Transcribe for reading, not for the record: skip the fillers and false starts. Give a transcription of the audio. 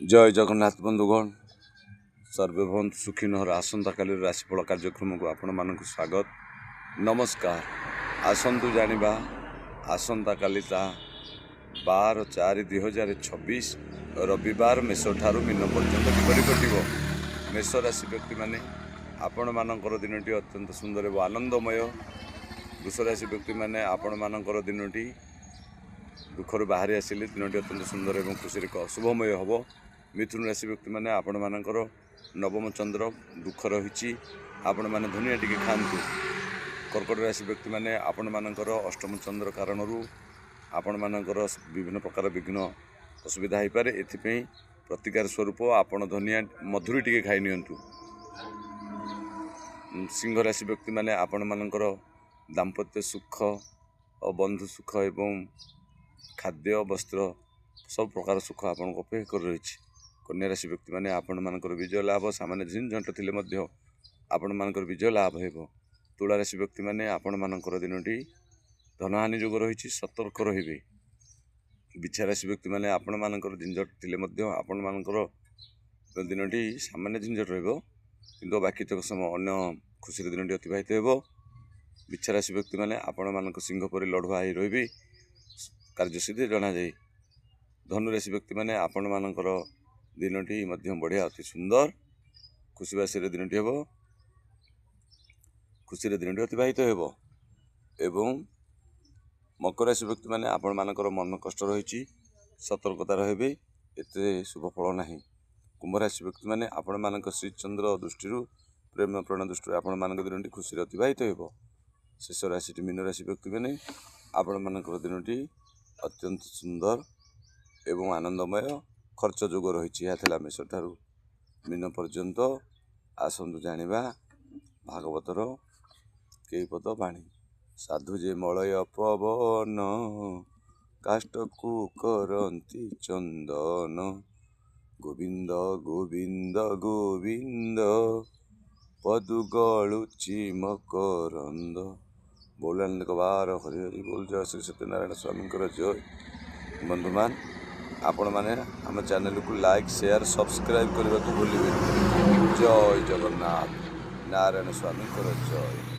जय जगन्नाथ बंधुगण सर्वे भवन्तु सुखिनः। आसंता काली राशिफल कार्यक्रम को आपण मानक स्वागत नमस्कार। आसंतु जानिबा आसंता काली 12/4/2026 रविवार मेष ठारू मीन पर्यंत किपरि कटिबो। मेष राशि व्यक्ति माने आपण मानकर दिनटी अत्यंत सुंदर एवं आनंदमय। वृष राशि व्यक्ति माने आपण मानकर दिनटी दुखर बाहरी आसिले दिनटी अत्यंत सुंदर एवं खुशी शुभमय हम। मिथुन राशि व्यक्ति मैंने आपण मानकर नवम चंद्र दुख रही आपण मैंने धनिया टिके खातु। कर्कट राशि व्यक्ति मैंने आपण मानकर अष्टम चंद्र कारण आपण मानकर विभिन्न प्रकार विघ्न असुविधा हो पारे। एथिपई प्रतिकार स्वरूप आपण धनिया मधुरी टिके खाई नियंतु। सिंह राशि व्यक्ति मैंने आपण मानकर दाम्पत्य सुख और बंधु सुख एवं खाद्य वस्त्र सब प्रकार सुख आपन को अपेक्षा कर रही। कन्या राशि व्यक्ति मैंने आपण मानकर विजय लाभ सामान्य झिंझट थिले मध्य आपण मानकर विजय लाभ हेबो। तुला राशि व्यक्ति मैंने आपण मानकर दिनटी धनहानि जोग रही सतर्क रहिबे। बिछा राशि व्यक्ति मैंने आपण मानकर झिंझट थिले मध्य आपण मानकर दिनटी सामान्य झिंझट रहबो किंतु बाकी तक समय अन्य खुशी दिनटी अतिबाहित हेबो। बिछा राशि व्यक्ति मैंने आपण मानक सिंह परि लड़ुआ ही रहिबे कार्यसिद्धि जना जाए। धनु राशि व्यक्ति मैंने आपण मानकर दिनटी मध्यम बढ़िया अति सुंदर खुशीबासी दिनटी हेबो। खुशी दिनटी अतिबाहित हेबो। एवं मकर राशि व्यक्ति मैंने आपण मानकर मन कष्ट रही सतर्कता रहिबे एते शुभ फल नाही। कुंभ राशि व्यक्ति मैंने आपण मानक श्री चंद्र दृष्टि प्रेम प्रण दृष्टि आपण मानक दिनटी खुशी अतिबाहित हेबो। शेष राशि मीन राशि व्यक्ति मैंने आपण मानकर दिनटी अत्यंत सुंदर एवं आनंदमय खर्च जोग रही। मेष ठारू मीन पर्यंत आसंतु जानिबा भागवतर कई पद बाणी। साधु जे मलय पवन काष्ठकु करंती चंदन गोविंद गोविंद गोविंद पदु गलुची मकरंद। बोलानंद कबार हरि हरि बोल। जय श्री सत्यनारायण स्वामी जय। बंधुमान आपण मैंने आम चैनल को लाइक शेयर सब्सक्राइब करने को भूलिए। जय जगन्नाथ नारायण स्वामी जय।